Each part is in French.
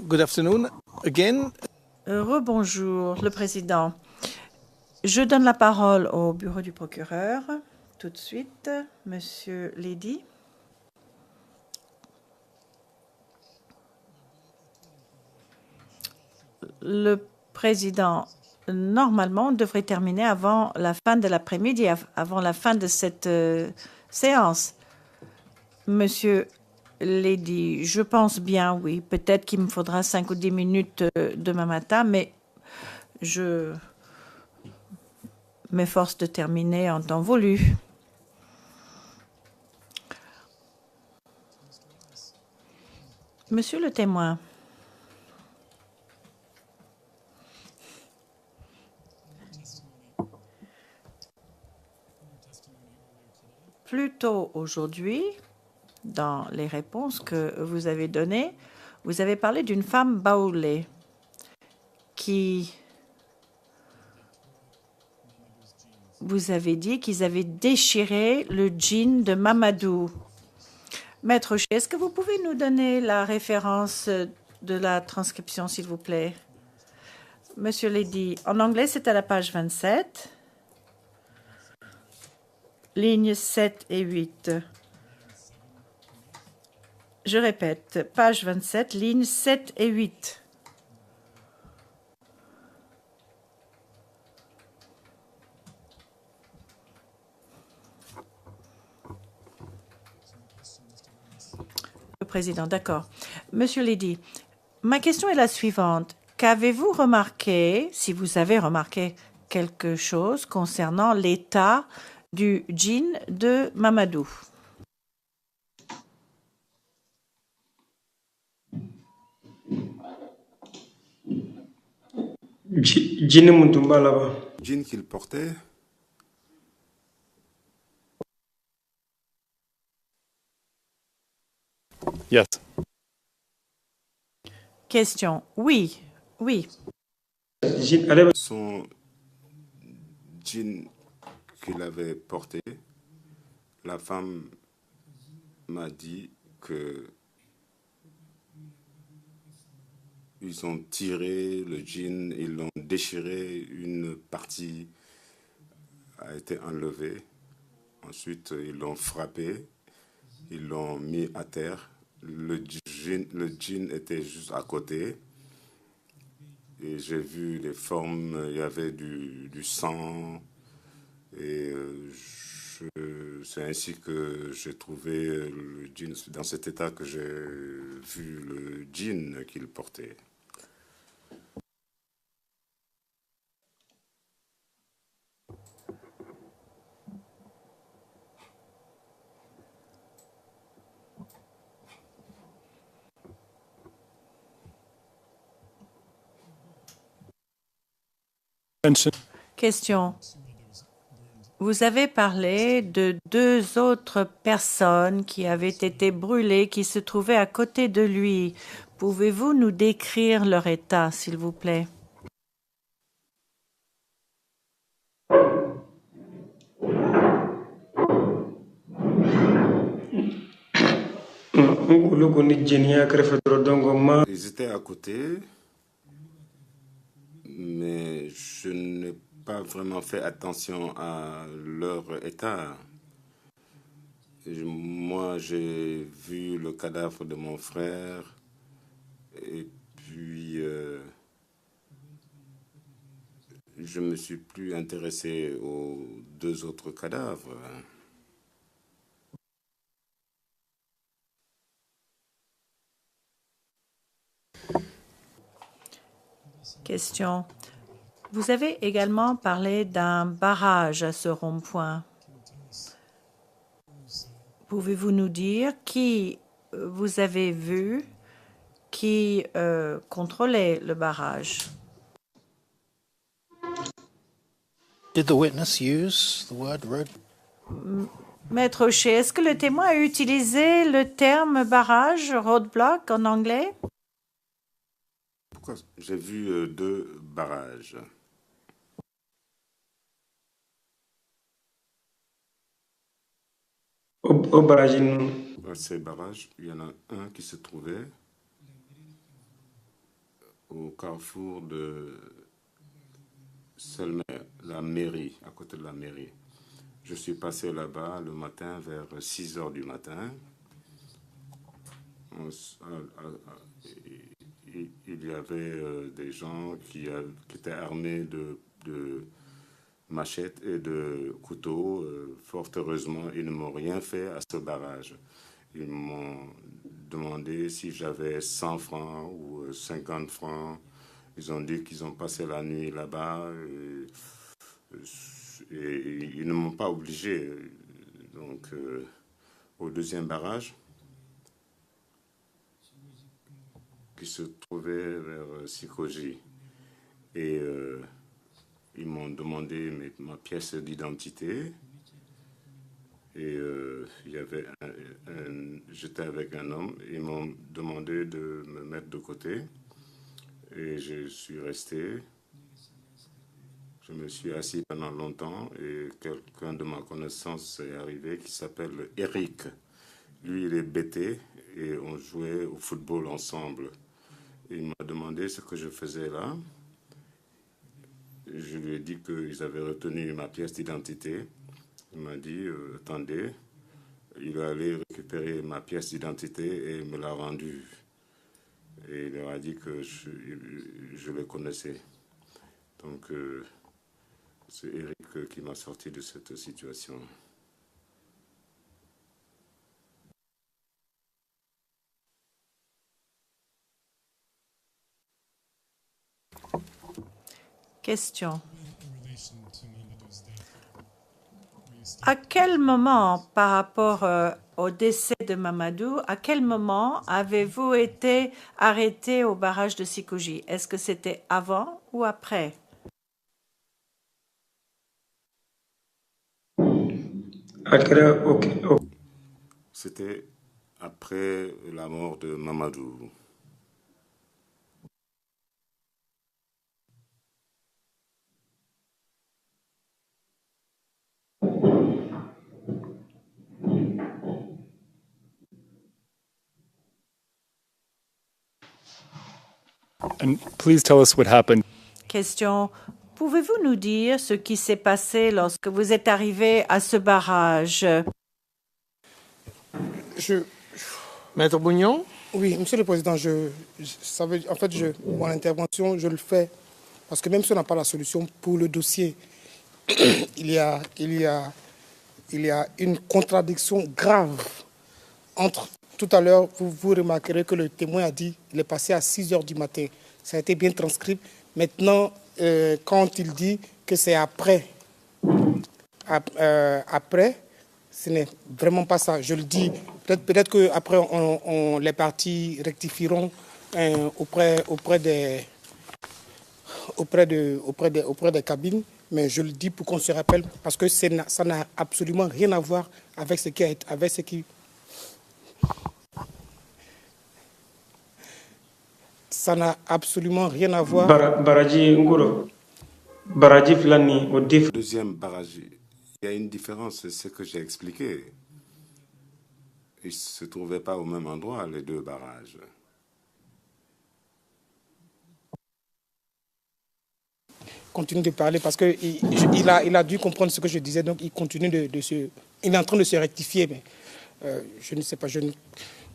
Good afternoon again. Rebonjour, le président. Je donne la parole au bureau du procureur. Tout de suite, Monsieur Lady. Le président, normalement, devrait terminer avant la fin de l'après-midi, avant la fin de cette séance. Monsieur Lady, je pense bien, oui. Peut-être qu'il me faudra 5 ou 10 minutes demain matin, mais je m'efforce de terminer en temps voulu. Monsieur le témoin. Plus tôt aujourd'hui, dans les réponses que vous avez données, vous avez parlé d'une femme baoulée qui vous avez dit qu'ils avaient déchiré le jean de Mamadou. Maître Ché, est-ce que vous pouvez nous donner la référence de la transcription, s'il vous plaît? Monsieur Lady, en anglais, c'est à la page 27, lignes 7 et 8. Je répète, page 27, lignes 7 et 8. Le président, d'accord. Monsieur Lady, ma question est la suivante. Qu'avez-vous remarqué, si vous avez remarqué quelque chose concernant l'état du jean de Mamadou? Jean qu'il portait, Yes. Question. Oui, oui. son jean qu'il avait porté, la femme m'a dit que ils ont tiré le jean, ils l'ont déchiré, une partie a été enlevée. Ensuite, ils l'ont frappé, ils l'ont mis à terre. Le jean était juste à côté. Et j'ai vu les formes, il y avait du sang. Et c'est ainsi que j'ai trouvé le jean, dans cet état que j'ai vu le jean qu'il portait. Question. Vous avez parlé de 2 autres personnes qui avaient été brûlées, qui se trouvaient à côté de lui. Pouvez-vous nous décrire leur état, s'il vous plaît? Ils étaient à côté, mais je n'ai pas vraiment fait attention à leur état. Moi, j'ai vu le cadavre de mon frère et puis je me suis plus intéressé aux 2 autres cadavres. Question. Vous avez également parlé d'un barrage à ce rond-point. Pouvez-vous nous dire qui vous avez vu qui contrôlait le barrage? Did the witness use the word road? Maître O'Shea, est-ce que le témoin a utilisé le terme barrage, roadblock en anglais? Pourquoi? J'ai vu 2 barrages. Ces barrages, il y en a un qui se trouvait au carrefour de Selmer, la mairie, à côté de la mairie. Je suis passé là-bas le matin vers 6 heures du matin. Il y avait des gens qui étaient armés de machettes et de couteaux. Fort heureusement, ils ne m'ont rien fait à ce barrage. Ils m'ont demandé si j'avais 100 francs ou 50 francs. Ils ont dit qu'ils ont passé la nuit là-bas et ils ne m'ont pas obligé. Donc, au deuxième barrage, qui se trouvait vers Sikoji, et ils m'ont demandé ma pièce d'identité. Et il y avait j'étais avec un homme. Ils m'ont demandé de me mettre de côté. Et je suis resté. Je me suis assis pendant longtemps. Et quelqu'un de ma connaissance est arrivé qui s'appelle Eric. Lui, il est bêté. Et on jouait au football ensemble. Il m'a demandé ce que je faisais là. Je lui ai dit qu'ils avaient retenu ma pièce d'identité. Il m'a dit, attendez, il est allé récupérer ma pièce d'identité et il me l'a rendue. Et il leur a dit que je le connaissais. Donc, c'est Eric qui m'a sorti de cette situation. Question. À quel moment, par rapport au décès de Mamadou, à quel moment avez-vous été arrêté au barrage de Sikoji? Est-ce que c'était avant ou après? C'était après la mort de Mamadou. And please tell us what happened. Question. Pouvez-vous nous dire ce qui s'est passé lorsque vous êtes arrivé à ce barrage? Maître Bougnon, Oui, Monsieur le Président, mon intervention, je le fais parce que même si on n'a pas la solution pour le dossier, il y a une contradiction grave entre. Tout à l'heure, vous remarquerez que le témoin a dit qu'il est passé à 6 heures du matin. Ça a été bien transcrit. Maintenant, quand il dit que c'est après, ce n'est vraiment pas ça. Je le dis. Peut-être qu'après, les partis rectifieront auprès des cabines. Mais je le dis pour qu'on se rappelle, parce que ça n'a absolument rien à voir avec ce qui ça n'a absolument rien à voir. Le deuxième barrage, il y a une différence, c'est ce que j'ai expliqué. Ils ne se trouvaient pas au même endroit, les deux barrages. Continue de parler parce qu'il a dû comprendre ce que je disais, donc il continue il est en train de se rectifier, mais je ne sais pas,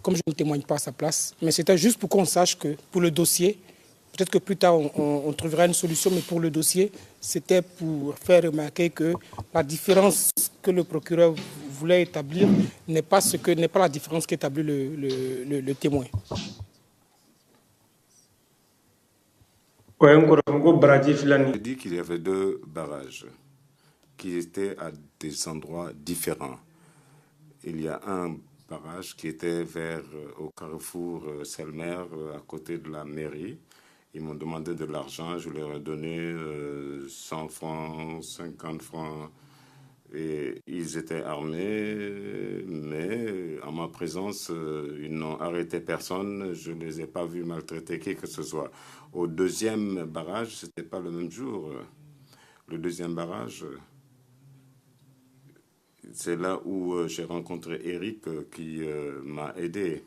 comme je ne témoigne pas à sa place, mais c'était juste pour qu'on sache que pour le dossier, peut-être que plus tard on trouvera une solution, mais pour le dossier, c'était pour faire remarquer que la différence que le procureur voulait établir n'est pas la différence qu'établit le témoin. J'ai dit qu'il y avait deux barrages qui étaient à des endroits différents. Il y a un barrage qui était au carrefour Selmer, à côté de la mairie. Ils m'ont demandé de l'argent, je leur ai donné 100 francs, 50 francs. Et ils étaient armés, mais en ma présence, ils n'ont arrêté personne. Je ne les ai pas vus maltraiter qui que ce soit. Au deuxième barrage, ce n'était pas le même jour. Le deuxième barrage, c'est là où j'ai rencontré Eric qui m'a aidé.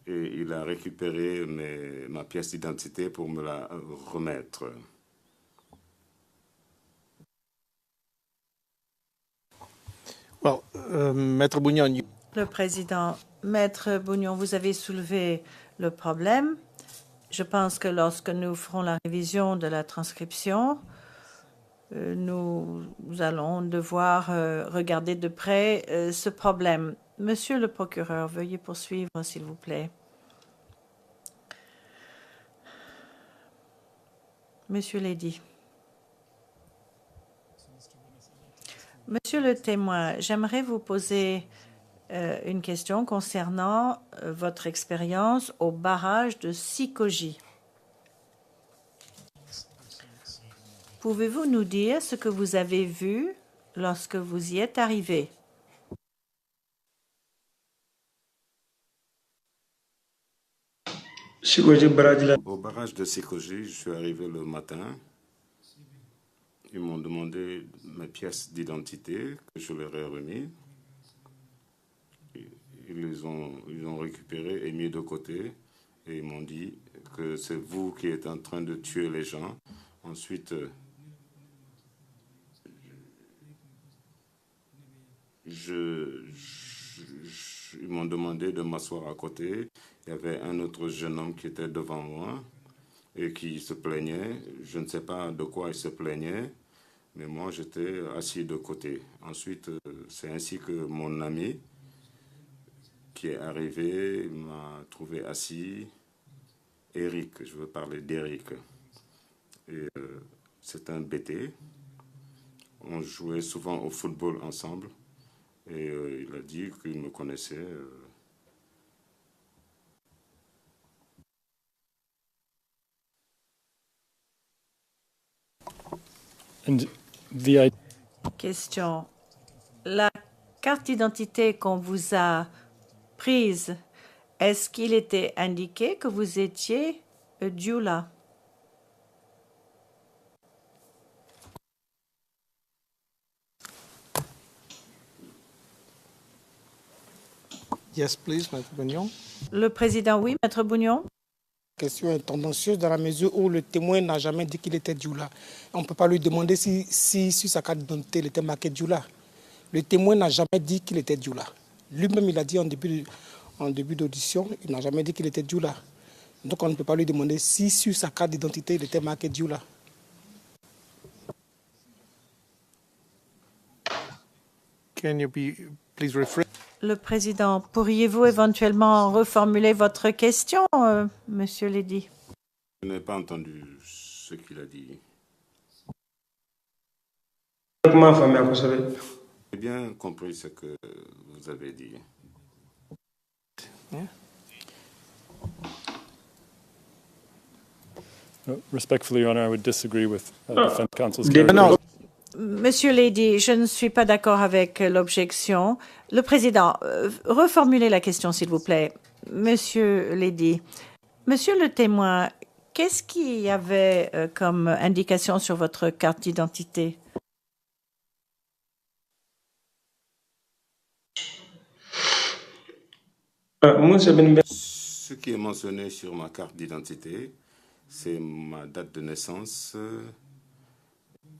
et il a récupéré ma pièce d'identité pour me la remettre. Well, Maître Bougnon, Le président, Maître Bougnon, vous avez soulevé le problème. Je pense que lorsque nous ferons la révision de la transcription, nous allons devoir regarder de près ce problème. Monsieur le procureur, veuillez poursuivre, s'il vous plaît. Monsieur Lady. Monsieur le témoin, j'aimerais vous poser une question concernant votre expérience au barrage de Sikoji. Pouvez-vous nous dire ce que vous avez vu lorsque vous y êtes arrivé? Au barrage de Sikoji, je suis arrivé le matin. Ils m'ont demandé mes pièces d'identité que je leur ai remis. Ils les ont récupérées et mis de côté. Et ils m'ont dit que c'est vous qui êtes en train de tuer les gens. Ensuite, ils m'ont demandé de m'asseoir à côté. Il y avait un autre jeune homme qui était devant moi et qui se plaignait. Je ne sais pas de quoi il se plaignait, mais moi j'étais assis de côté. Ensuite, c'est ainsi que mon ami qui est arrivé m'a trouvé assis. Eric, je veux parler d'Eric. Et c'est un BT. On jouait souvent au football ensemble. Et il a dit qu'il me connaissait. And the Question. La carte d'identité qu'on vous a prise, est-ce qu'il était indiqué que vous étiez Djoula? yes, please, Maître Bougnon. Le président, oui, Maître Bougnon. La question est tendancieuse dans la mesure où le témoin n'a jamais dit qu'il était Djoula. On ne peut pas lui demander si sur sa carte d'identité il était marqué Djoula. Le témoin n'a jamais dit qu'il était Djoula. Lui-même, il a dit en début d'audition, il n'a jamais dit qu'il était Djoula. Donc on ne peut pas lui demander si sur sa carte d'identité il était marqué Djoula. Can you please rephrase? Le président, pourriez-vous éventuellement reformuler votre question, Monsieur Ledy? Je n'ai pas entendu ce qu'il a dit. J'ai bien compris ce que vous avez dit. Respectfully, Your Honor, I would disagree with defense counsel's Non, Monsieur Ledy, je ne suis pas d'accord avec l'objection. Le président, reformulez la question, s'il vous plaît. Monsieur Ledy, monsieur le témoin, qu'est-ce qu'il y avait comme indication sur votre carte d'identité? Ce qui est mentionné sur ma carte d'identité, c'est ma date de naissance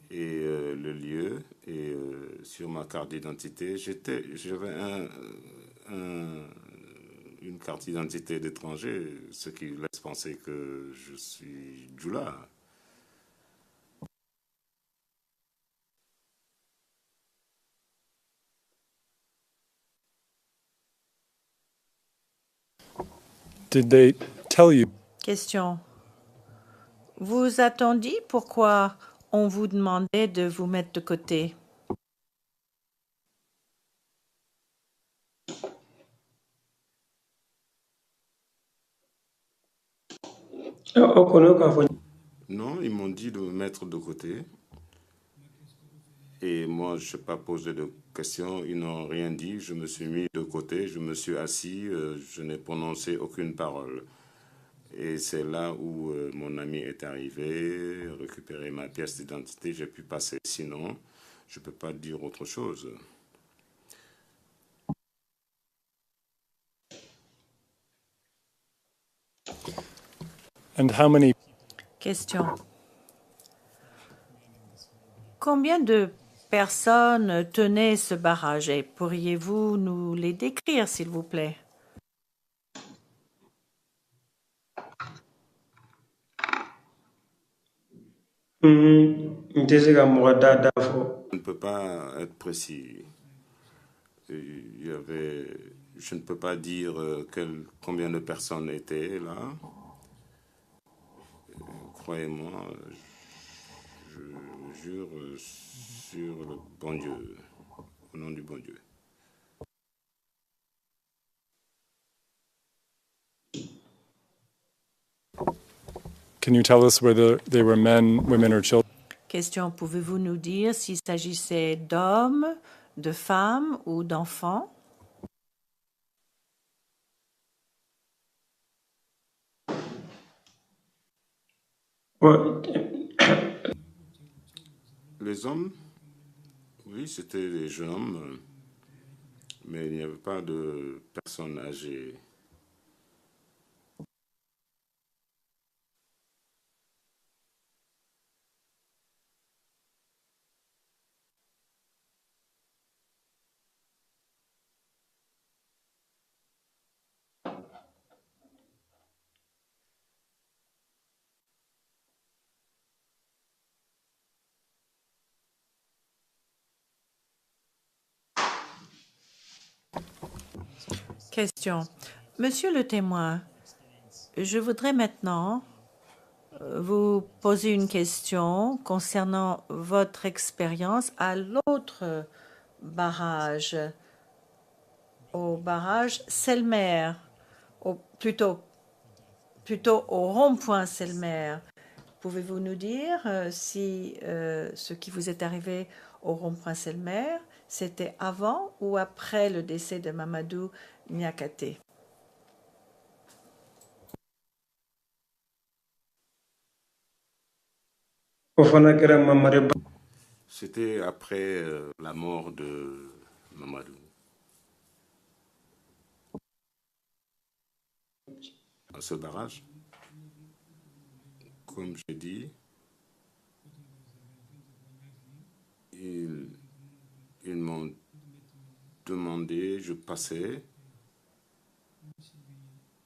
et le lieu. Et sur ma carte d'identité, j'avais une carte d'identité d'étranger, ce qui laisse penser que je suis Djoula. Did they tell you? Question. Vous a-t-on dit pourquoi on vous demandait de vous mettre de côté? Non, ils m'ont dit de me mettre de côté. Et moi, je n'ai pas posé de questions, ils n'ont rien dit. Je me suis mis de côté, je me suis assis, je n'ai prononcé aucune parole. Et c'est là où mon ami est arrivé, récupéré ma pièce d'identité, j'ai pu passer. Sinon, je ne peux pas dire autre chose. And how many Question. Combien de personnes tenaient ce barrage et pourriez-vous nous les décrire, s'il vous plaît? Je ne peux pas être précis. Je ne peux pas dire combien de personnes étaient là. Croyez-moi, je jure sur le bon Dieu, au nom du bon Dieu. can you tell us whether they were men, women, or children? Question. Pouvez-vous nous dire s'il s'agissait d'hommes, de femmes ou d'enfants? Les hommes, oui, c'était des jeunes hommes, mais il n'y avait pas de personnes âgées. Question. Monsieur le témoin, je voudrais maintenant vous poser une question concernant votre expérience à l'autre barrage, au barrage Selmer, plutôt au rond-point Selmer. Pouvez-vous nous dire si ce qui vous est arrivé au rond-point Selmer, c'était avant ou après le décès de Mamadou Niakate? C'était après la mort de Mamadou. À ce barrage, comme j'ai dit, ils m'ont demandé, je passais,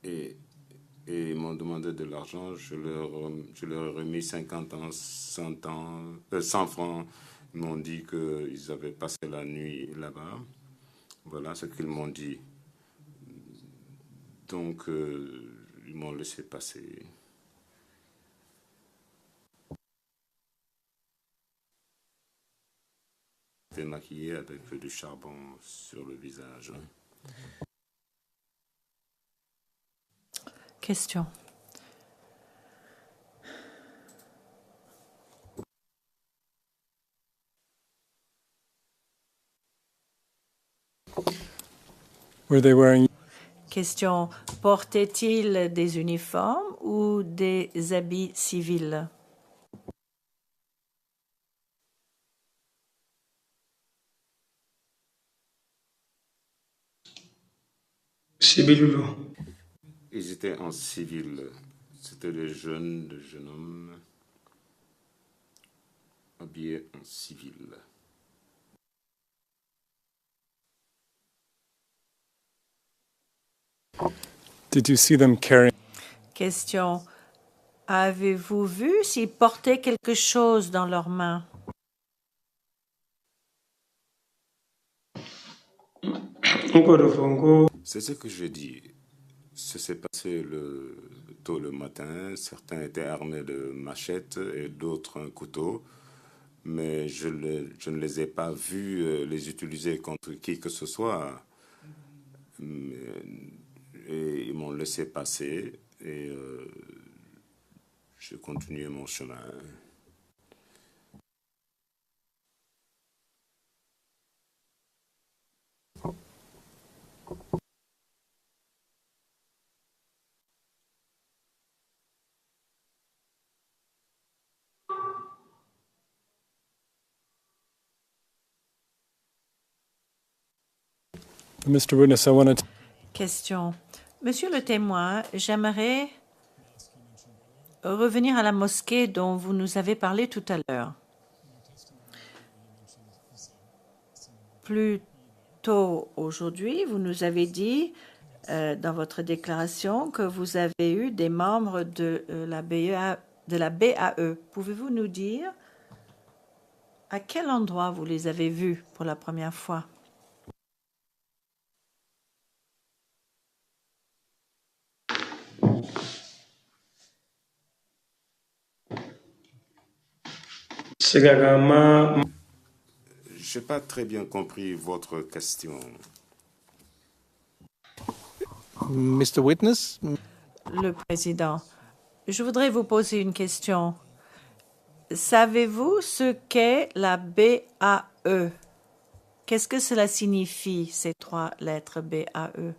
et ils m'ont demandé de l'argent. Je leur ai remis 50 ans, 100 francs. Ils m'ont dit qu'ils avaient passé la nuit là-bas. Voilà ce qu'ils m'ont dit. Donc, ils m'ont laissé passer. J'étais maquillé avec du charbon sur le visage. Question. Were they wearing Question. Portaient-ils des uniformes ou des habits civils? Ils étaient en civil. C'était des jeunes hommes habillés en civil. Did you see them carrying? Question. Avez-vous vu s'ils portaient quelque chose dans leurs mains? C'est ce que je dis. Ça s'est passé tôt le matin. Certains étaient armés de machettes et d'autres un couteau. Mais je ne les ai pas vus les utiliser contre qui que ce soit. Et ils m'ont laissé passer et j'ai continué mon chemin. Mr. Witness, I wanted to Question. Monsieur le témoin, j'aimerais revenir à la mosquée dont vous nous avez parlé tout à l'heure. Plus tôt aujourd'hui, vous nous avez dit dans votre déclaration que vous avez eu des membres de la BAE. Pouvez-vous nous dire à quel endroit vous les avez vus pour la première fois? Je n'ai pas très bien compris votre question. Mr. Witness, Le président, je voudrais vous poser une question. Savez-vous ce qu'est la BAE? Qu'est-ce que cela signifie, ces trois lettres BAE?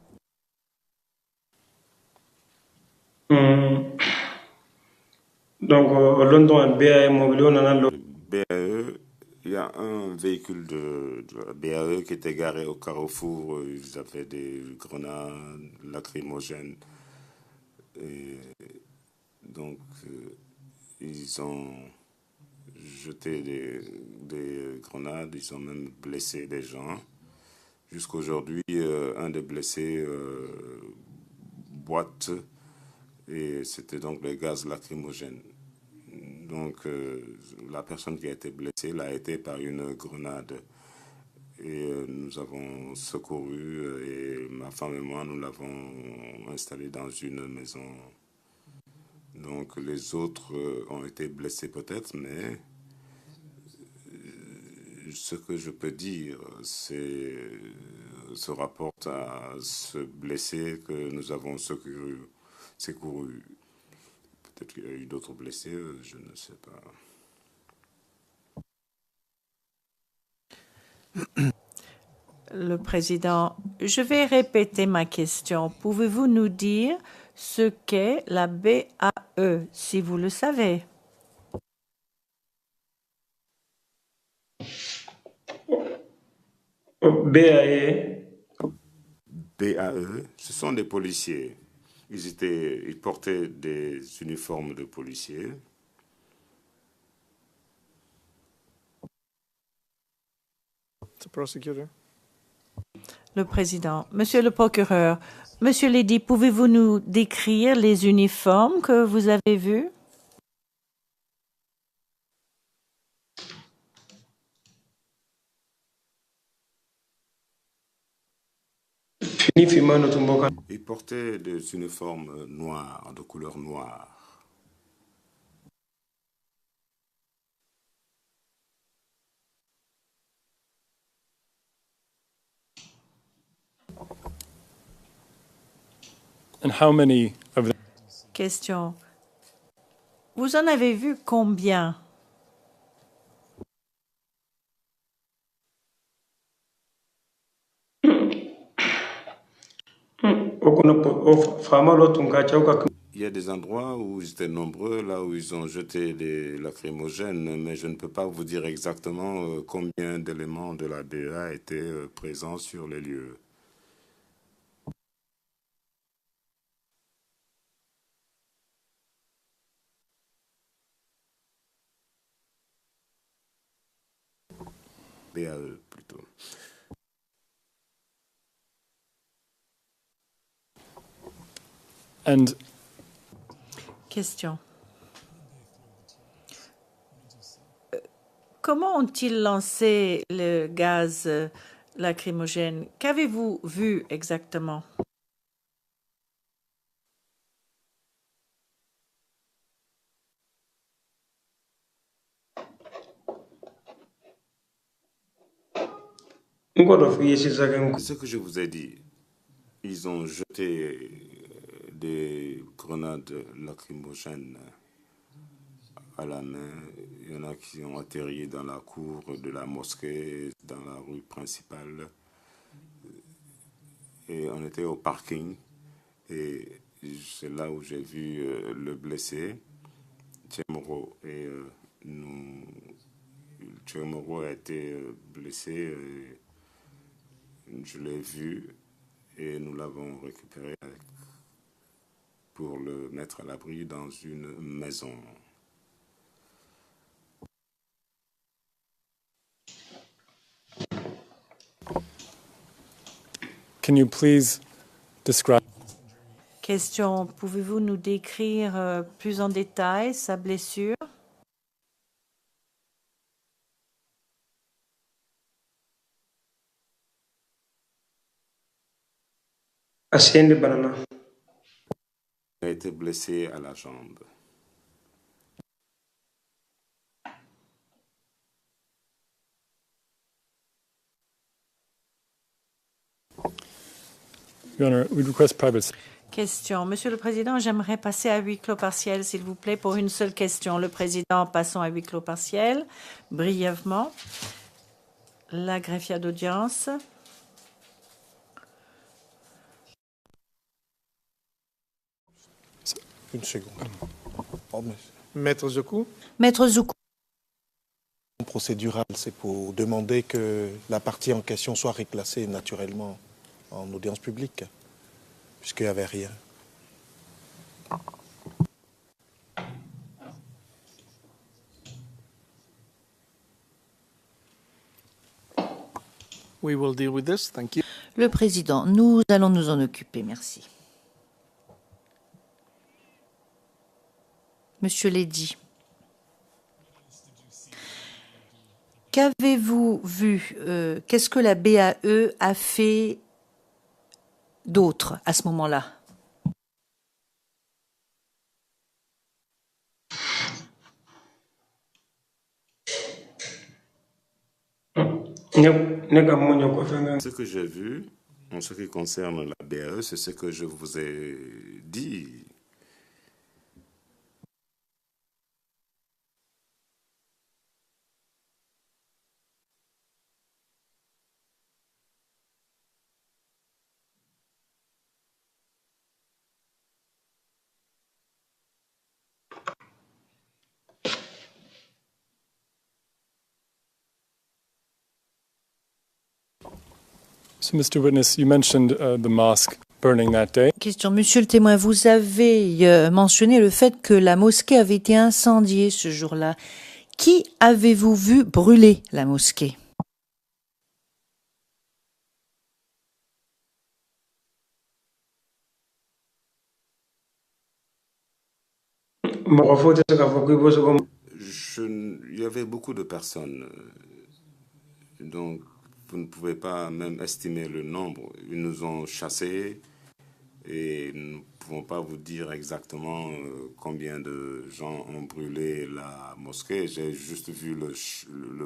Donc, London BAE mobile, on a BAE, il y a un véhicule de la BAE qui était garé au carrefour. Ils avaient des grenades lacrymogènes. Et donc, ils ont jeté des grenades, ils ont même blessé des gens. Jusqu'aujourd'hui, un des blessés boite, et c'était donc les gaz lacrymogènes. Donc, la personne qui a été blessée l'a été par une grenade. Et nous avons secouru, et ma femme et moi, nous l'avons installé dans une maison. Donc, les autres ont été blessés peut-être, mais ce que je peux dire, se rapporte à ce blessé que nous avons secouru. Peut-être qu'il y a eu d'autres blessés, je ne sais pas. Le président, je vais répéter ma question. Pouvez-vous nous dire ce qu'est la BAE, si vous le savez? BAE. BAE, ce sont des policiers. Ils portaient des uniformes de policiers. the prosecutor. Le président, monsieur le procureur, monsieur Ledy, pouvez-vous nous décrire les uniformes que vous avez vus? Ils portaient des uniformes noirs, de couleur noire. And how many of them? Question. Vous en avez vu combien? Il y a des endroits où ils étaient nombreux, là où ils ont jeté des lacrymogènes, mais je ne peux pas vous dire exactement combien d'éléments de la BEA étaient présents sur les lieux. BAE plutôt. And Question. Comment ont-ils lancé le gaz lacrymogène? Qu'avez-vous vu exactement? Ce que je vous ai dit, ils ont jeté des grenades lacrymogènes à la main. Il y en a qui ont atterri dans la cour de la mosquée, dans la rue principale. Et on était au parking. Et c'est là où j'ai vu le blessé, Tchemoro. Et Tchemoro a été blessé. Je l'ai vu et nous l'avons récupéré pour le mettre à l'abri dans une maison. Can you please describe Question, pouvez-vous nous décrire plus en détail sa blessure? Ascende banana. Il a été blessé à la jambe. Your Honor, we'd request private. Question. Monsieur le Président, j'aimerais passer à huis clos partiel, s'il vous plaît, pour une seule question. Le Président, passons à huis clos partiel, brièvement. La greffière d'audience. Une seconde. Oh, mais Maître Zokou. Maître Zoukou. procédural, c'est pour demander que la partie en question soit reclassée naturellement en audience publique, puisqu'il n'y avait rien. We will deal with this. Thank you. Le Président, nous allons nous en occuper. Merci. Monsieur Lédy, qu'avez-vous vu? Qu'est-ce que la BAE a fait d'autre à ce moment-là? Ce que j'ai vu en ce qui concerne la BAE, c'est ce que je vous ai dit. So, Mr. Witness, you mentioned the mosque burning that day. Question. Monsieur le témoin, vous avez mentionné le fait que la mosquée avait été incendiée ce jour-là. Qui avez-vous vu brûler la mosquée? Il y avait beaucoup de personnes, donc vous ne pouvez pas même estimer le nombre. Ils nous ont chassés et nous ne pouvons pas vous dire exactement combien de gens ont brûlé la mosquée. J'ai juste vu le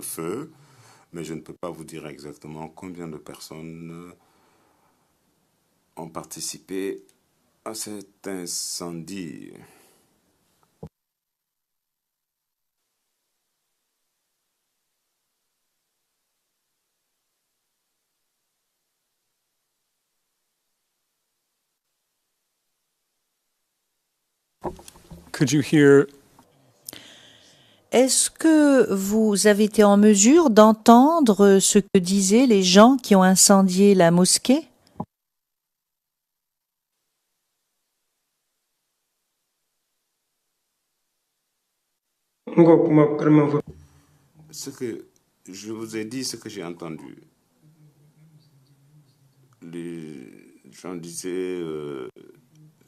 feu, mais je ne peux pas vous dire exactement combien de personnes ont participé à cet incendie. Could you hear Est-ce que vous avez été en mesure d'entendre ce que disaient les gens qui ont incendié la mosquée? Ce que je vous ai dit, ce que j'ai entendu. Les gens disaient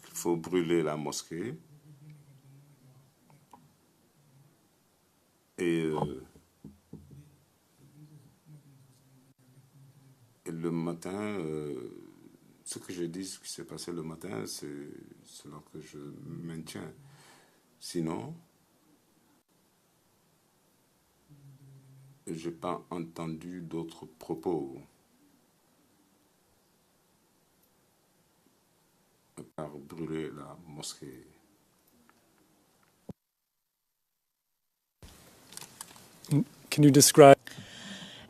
qu'il faut brûler la mosquée. Et le matin, ce que je dis, ce qui s'est passé le matin, c'est cela que je maintiens. Sinon, je n'ai pas entendu d'autres propos par brûler la mosquée. Can you describe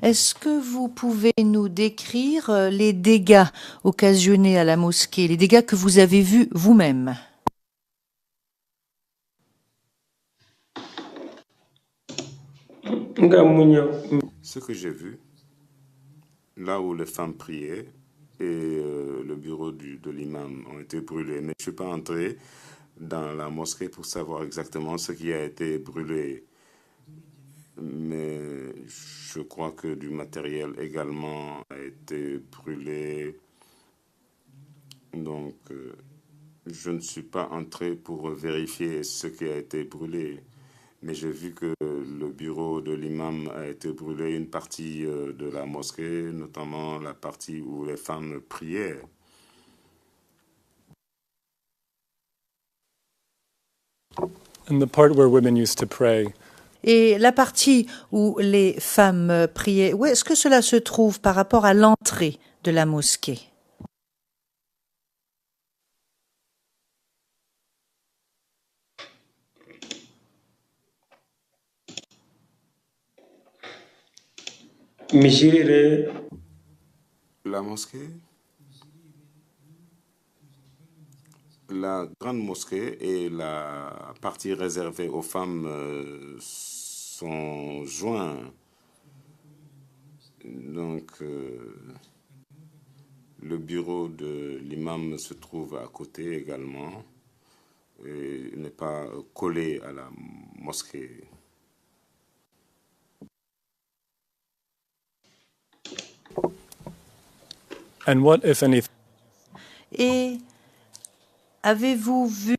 Est-ce que vous pouvez nous décrire les dégâts occasionnés à la mosquée, les dégâts que vous avez vus vous-même? Ce que j'ai vu, là où les femmes priaient, et le bureau de l'imam ont été brûlés. Mais je ne suis pas entré dans la mosquée pour savoir exactement ce qui a été brûlé. Mais je crois que du matériel également a été brûlé. Donc, je ne suis pas entré pour vérifier ce qui a été brûlé. Mais j'ai vu que le bureau de l'imam a été brûlé, une partie de la mosquée, notamment la partie où les femmes priaient. And the part where women used to pray, Et la partie où les femmes priaient, où est-ce que cela se trouve par rapport à l'entrée de la mosquée? Misiri La mosquée, la grande mosquée et la partie réservée aux femmes sont joints. Donc, le bureau de l'imam se trouve à côté également et n'est pas collé à la mosquée. and what, if anything, Et avez-vous vu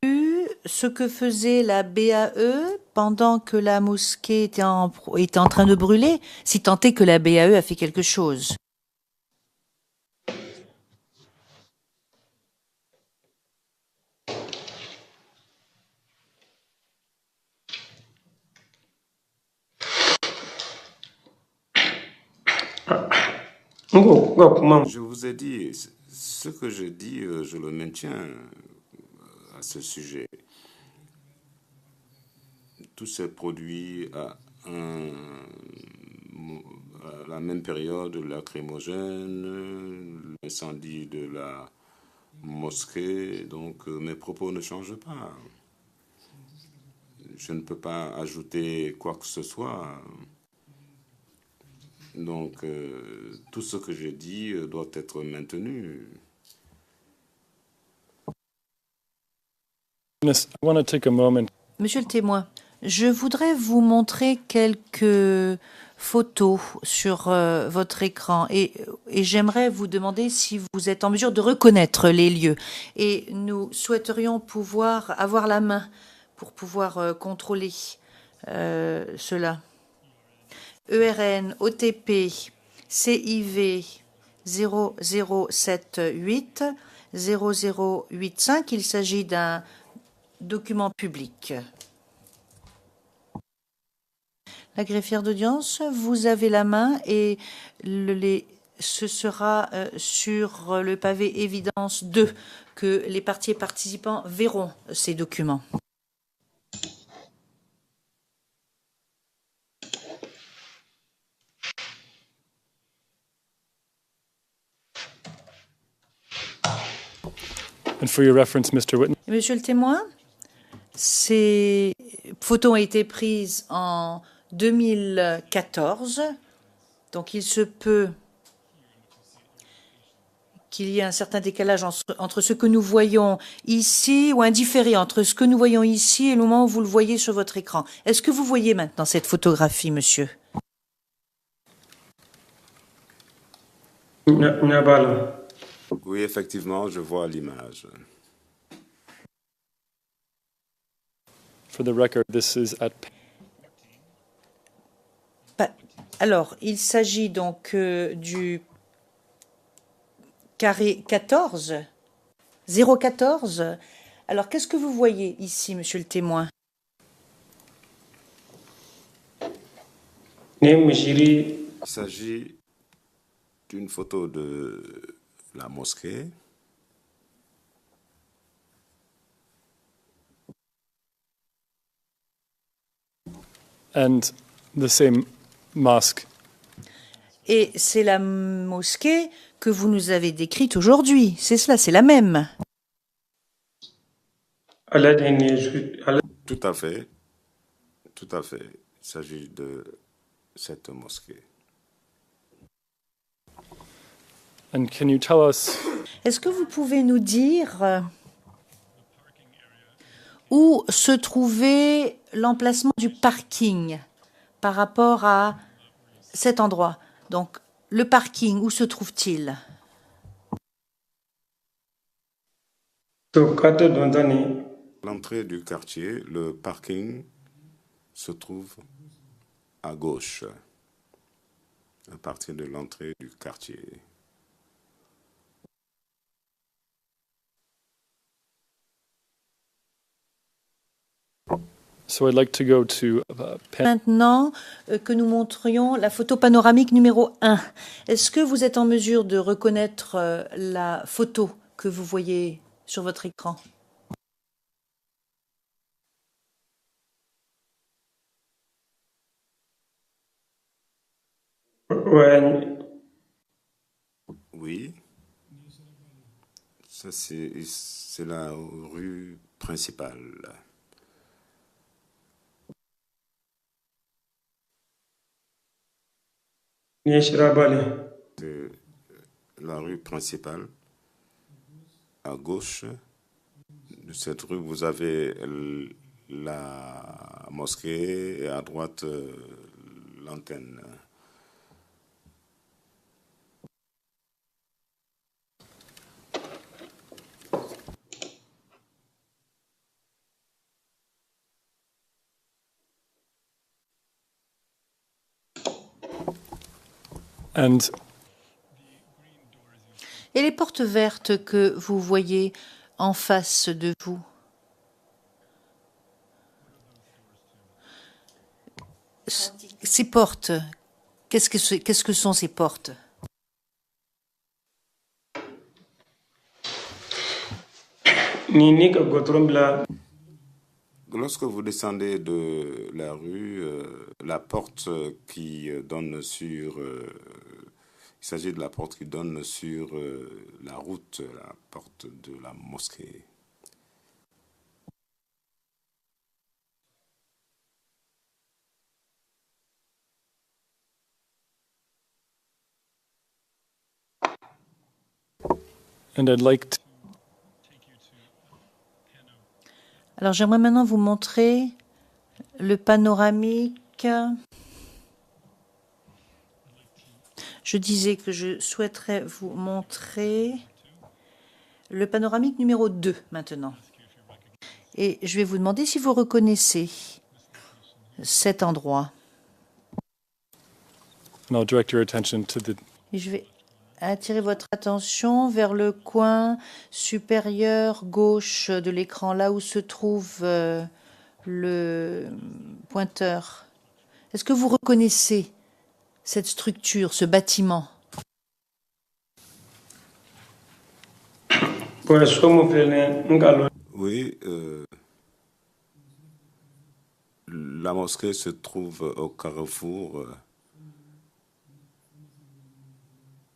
ce que faisait la BAE pendant que la mosquée était en train de brûler, si tant est que la BAE a fait quelque chose? Je vous ai dit, ce que je dis, je le maintiens à ce sujet. Tout s'est produit à la même période, lacrymogène, l'incendie de la mosquée, donc mes propos ne changent pas. Je ne peux pas ajouter quoi que ce soit. Donc, tout ce que je dis doit être maintenu. I want to take a moment. Monsieur le témoin, je voudrais vous montrer quelques photos sur votre écran et j'aimerais vous demander si vous êtes en mesure de reconnaître les lieux. Et nous souhaiterions pouvoir avoir la main pour pouvoir contrôler cela. ERN, OTP, CIV 0078 0085. Il s'agit d'un document public. La greffière d'audience, vous avez la main et ce sera sur le pavé évidence 2 que les parties et participants verront ces documents. And for your reference, Mr. Whitney, Monsieur le témoin, ces photos ont été prises en 2014, donc il se peut qu'il y ait un certain décalage entre ce que nous voyons ici, ou un différé entre ce que nous voyons ici et le moment où vous le voyez sur votre écran. Est-ce que vous voyez maintenant cette photographie, monsieur? Oui, effectivement, je vois l'image. for the record, this is at Alors, il s'agit donc du carré 14, 014. Alors, qu'est-ce que vous voyez ici, monsieur le témoin? Il s'agit d'une photo de la mosquée. and the same mosque Et c'est la mosquée que vous nous avez décrite aujourd'hui. C'est cela, c'est la même. Tout à fait. Tout à fait. Il s'agit de cette mosquée. And can you tell us Est-ce que vous pouvez nous dire où se trouvait l'emplacement du parking par rapport à cet endroit? Donc, le parking, où se trouve-t-il? L'entrée du quartier, le parking se trouve à gauche, à partir de l'entrée du quartier. so I'd like to go to Maintenant que nous montrions la photo panoramique numéro 1, est-ce que vous êtes en mesure de reconnaître la photo que vous voyez sur votre écran? Ouais, Oui, ça c'est la rue principale. Nyeshirabali. C'est la rue principale. À gauche de cette rue, vous avez la mosquée et à droite l'antenne. and Et les portes vertes que vous voyez en face de vous? Ces portes, qu'est-ce que sont ces portes? Nini Gotrombla. Lorsque vous descendez de la rue, la porte qui donne sur... il s'agit de la porte qui donne sur la route, la porte de la mosquée. and I'd like to Alors j'aimerais maintenant vous montrer le panoramique. Je disais que je souhaiterais vous montrer le panoramique numéro 2 maintenant. Et je vais vous demander si vous reconnaissez cet endroit. and I'll direct your attention to the Et je vais attirer votre attention vers le coin supérieur gauche de l'écran, là où se trouve le pointeur. Est-ce que vous reconnaissez cette structure, ce bâtiment? Ouais, Somopele, Ngalo. Oui, la mosquée se trouve au carrefour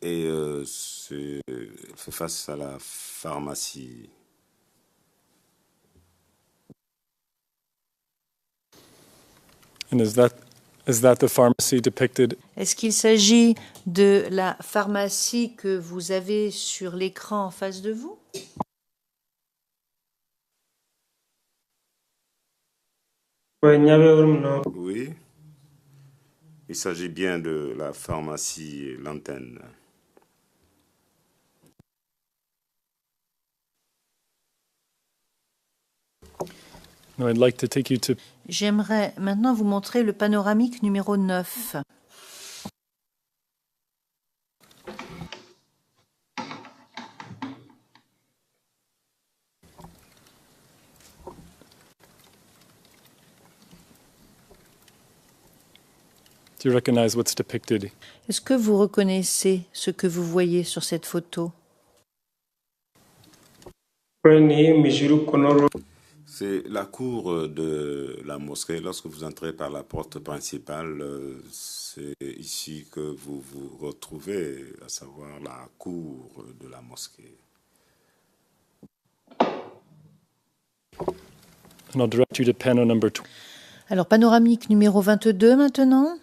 et elle fait face à la pharmacie. and is that the pharmacy depicted Est-ce qu'il s'agit de la pharmacie que vous avez sur l'écran en face de vous? Ouais, Nyabe. Oui, il s'agit bien de la pharmacie L'Antenne. no I'd like to take you to J'aimerais maintenant vous montrer le panoramique numéro 9. do you recognize what's depicted Est-ce que vous reconnaissez ce que vous voyez sur cette photo? Ouais, ni Mijiru Konoro. C'est la cour de la mosquée. Lorsque vous entrez par la porte principale, c'est ici que vous vous retrouvez, à savoir la cour de la mosquée. and I'll direct you to panel number 2 Alors, panoramique numéro 22 maintenant.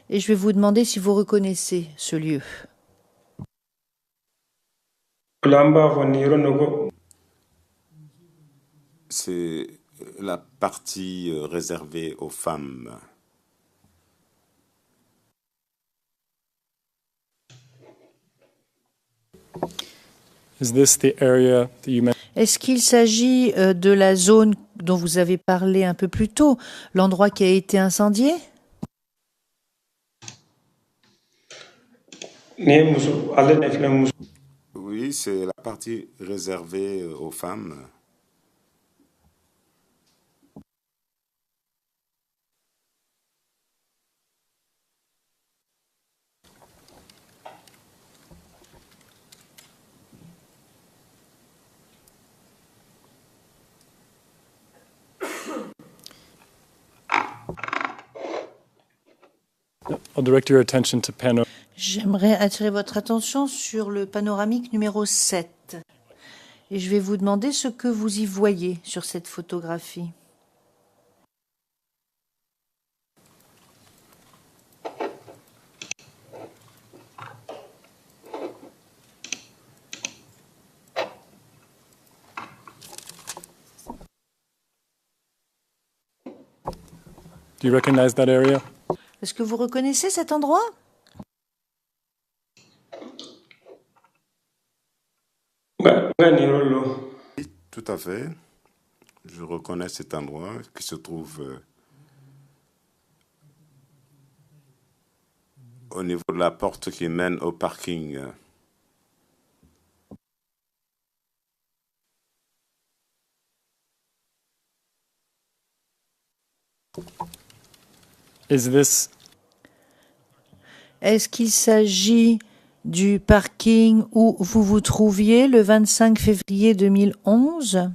Et je vais vous demander si vous reconnaissez ce lieu. Lamba Voniro Nogo. C'est la partie réservée aux femmes. Is this the area that you mentioned? Est-ce qu'il s'agit de la zone dont vous avez parlé un peu plus tôt, l'endroit qui a été incendié? Oui, c'est la partie réservée aux femmes. I'll direct your attention to J'aimerais attirer votre attention sur le panoramique numéro 7. Et je vais vous demander ce que vous y voyez sur cette photographie. Do you recognize that area? Est-ce que vous reconnaissez cet endroit? Oui, tout à fait. Je reconnais cet endroit qui se trouve au niveau de la porte qui mène au parking. Est-ce qu'il s'agit du parking où vous vous trouviez le 25 février 2011?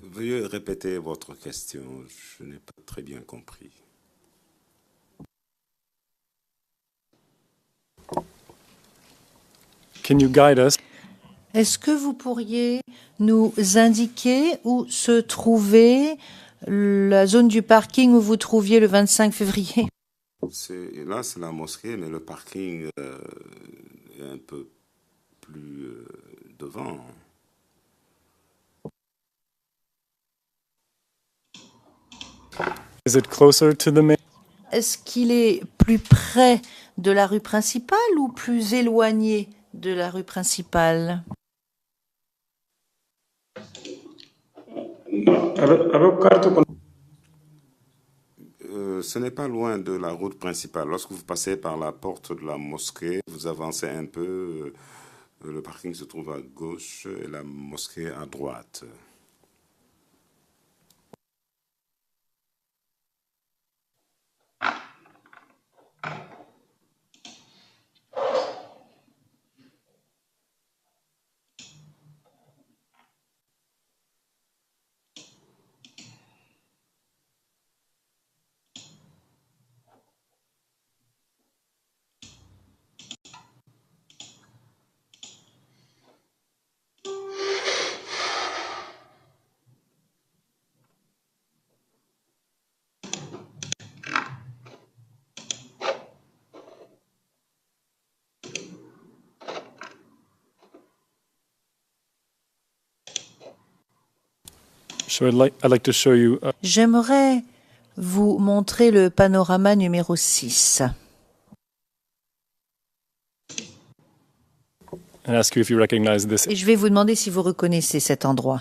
Veuillez répéter votre question, je n'ai pas très bien compris. Can you guide us? Est-ce que vous pourriez nous indiquer où se trouvait la zone du parking où vous trouviez le 25 février? Là, c'est la mosquée, mais le parking est un peu plus devant. Is it closer to the main? Est-ce qu'il est plus près de la rue principale ou plus éloigné de la rue principale? Ce n'est pas loin de la route principale. Lorsque vous passez par la porte de la mosquée, vous avancez un peu, le parking se trouve à gauche et la mosquée à droite. I'd like to show you. J'aimerais vous montrer le panorama numéro 6. And ask you if you recognize this. Et je vais vous demander si vous reconnaissez cet endroit.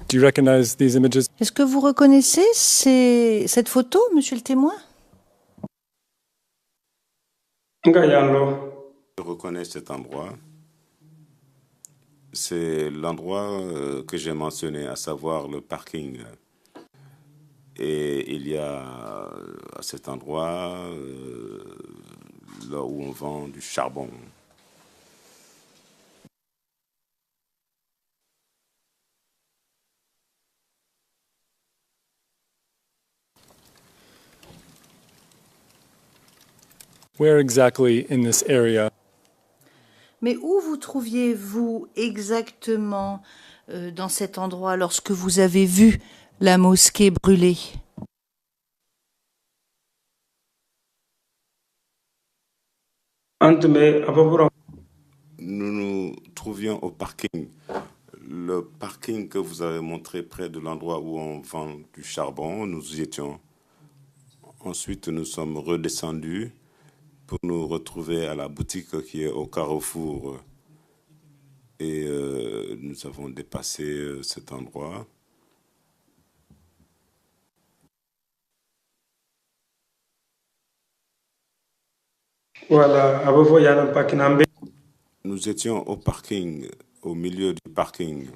Do you recognize these images? Est-ce que vous reconnaissez cette photo, monsieur le témoin? Nga yalo. Je reconnais cet endroit. C'est l'endroit que j'ai mentionné, à savoir le parking. Et il y a à cet endroit, là où on vend du charbon. Where exactly in this area Mais où vous trouviez-vous exactement dans cet endroit lorsque vous avez vu la mosquée brûlée? Antme ababura. Nous nous trouvions au parking. Le parking que vous avez montré près de l'endroit où on vend du charbon, nous y étions. Ensuite, nous sommes redescendus pour nous retrouver à la boutique qui est au carrefour. Et nous avons dépassé cet endroit. Voilà, abafo yana pakinambe. Nous étions au parking, au milieu du parking.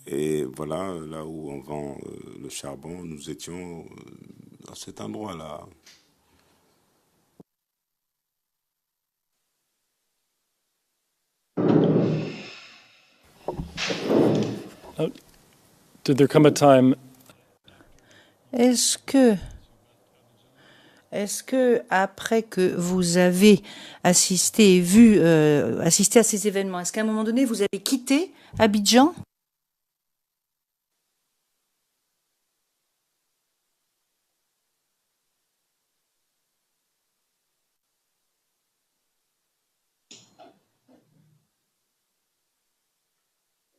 Et voilà, là où on vend le charbon, nous étions à cet endroit-là. did there come a time Est-ce que après que vous avez assisté et vu assisté à ces événements, est-ce qu'à un moment donné vous avez quitté Abidjan?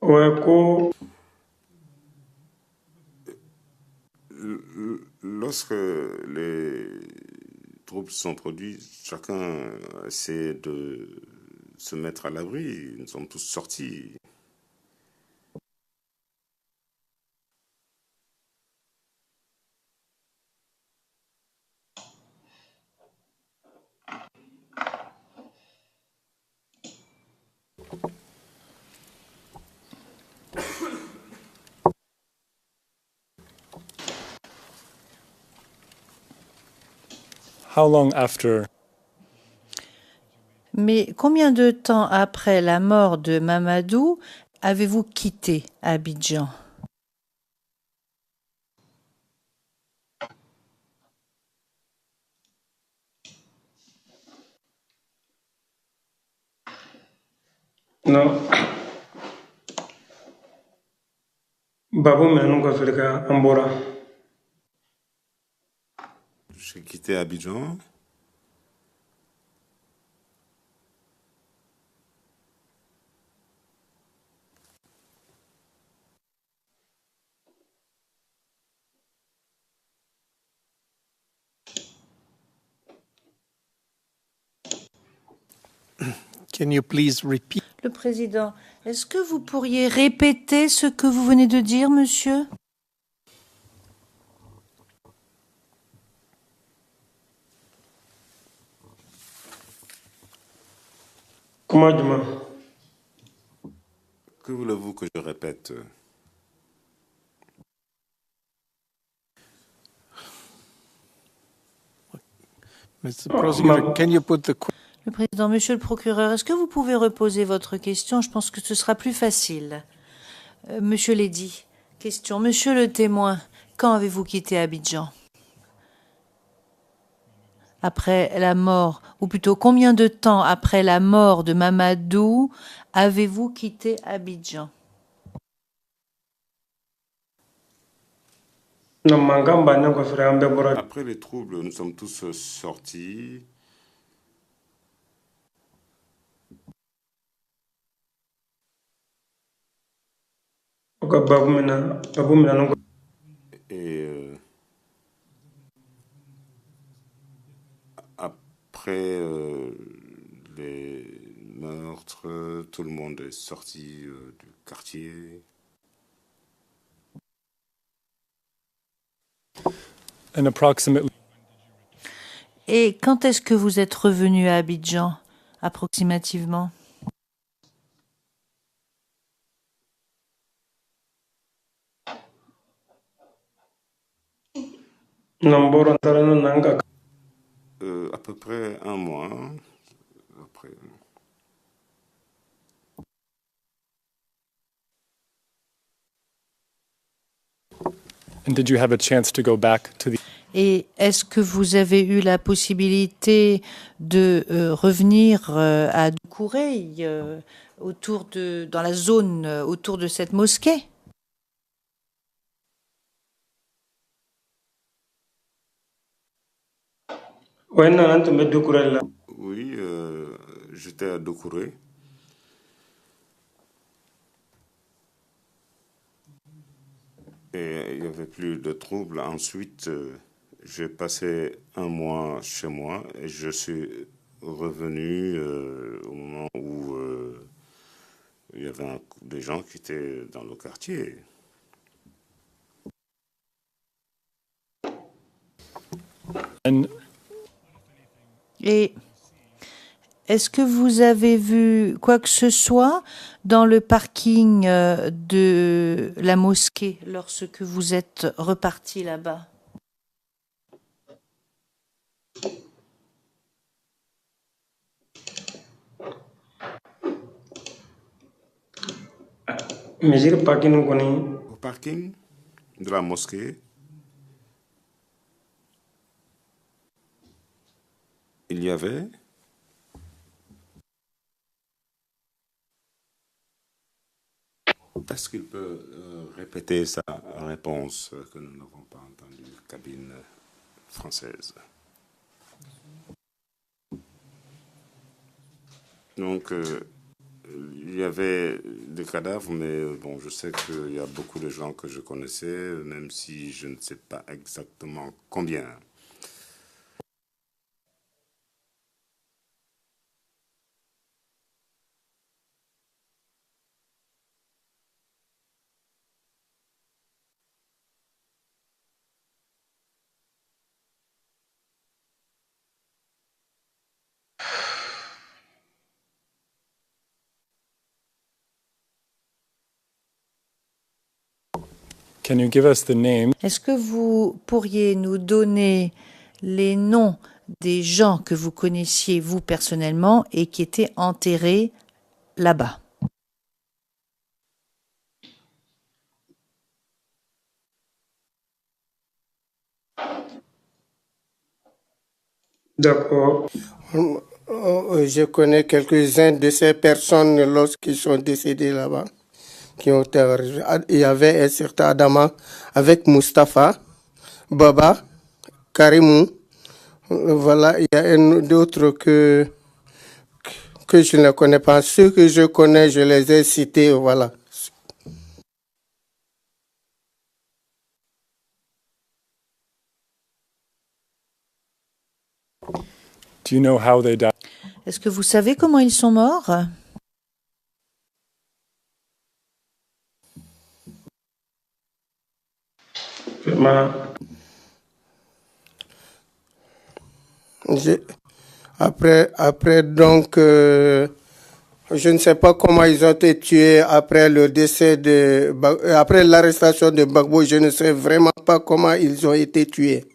Ouais, ko. Lorsque les troubles sont produits, chacun essaie de se mettre à l'abri. Nous sommes tous sortis. how long after Mais combien de temps après la mort de Mamadou avez-vous quitté Abidjan? Non. Babu menu ka filika ambora. J'ai quitté Abidjan. Can you please repeat? Le président, est-ce que vous pourriez répéter ce que vous venez de dire, monsieur? Comment demain? Que voulez-vous que je répète? Mr. Prosecutor, can you put the Le président, monsieur le procureur, est-ce que vous pouvez reposer votre question? Je pense que ce sera plus facile. Monsieur Ledy, question. Monsieur le témoin, quand avez-vous quitté Abidjan? Après la mort, ou plutôt combien de temps après la mort de Mamadou avez-vous quitté Abidjan? Non, mangamba n'a ka filika ambe bora. Après les troubles, nous sommes tous sortis. Oka babu mina non. Et après les meurtres, tout le monde est sorti du quartier. And approximately, Et quand est-ce que vous êtes revenu à Abidjan, approximativement? Namboro Tarano Nanga. À peu près un mois après. and did you have a chance to go back to the Et est-ce que vous avez eu la possibilité de revenir à Doucouré, dans la zone autour de cette mosquée? Ouais, non, tu me découvres là. Oui, j'étais à Doucouré. Et il n'y avait plus de troubles. Ensuite, j'ai passé un mois chez moi et je suis revenu au moment où il y avait des gens qui étaient dans le quartier. and Et est-ce que vous avez vu quoi que ce soit dans le parking de la mosquée lorsque vous êtes reparti là-bas? Mais j'ai pas qui nous connaît. Au parking de la mosquée, il y avait est-ce qu'il peut répéter sa réponse que nous n'avons pas entendue, cabine française? Donc, il y avait des cadavres, mais bon, je sais qu'il y a beaucoup de gens que je connaissais, même si je ne sais pas exactement combien. can you give us the name Est-ce que vous pourriez nous donner les noms des gens que vous connaissiez, vous personnellement, et qui étaient enterrés là-bas? D'accord. Je connais quelques-uns de ces personnes lorsqu'ils sont décédés là-bas, qui ont été arrivés. Il y avait un certain Adama avec Mustapha, Baba, Karimou. Voilà, il y a un d'autres que je ne connais pas. Ceux que je connais, je les ai cités, voilà. do you know how they died Est-ce que vous savez comment ils sont morts? Vraiment. Après donc, je ne sais pas comment ils ont été tués après le décès après l'arrestation de Gbagbo. Je ne sais vraiment pas comment ils ont été tués.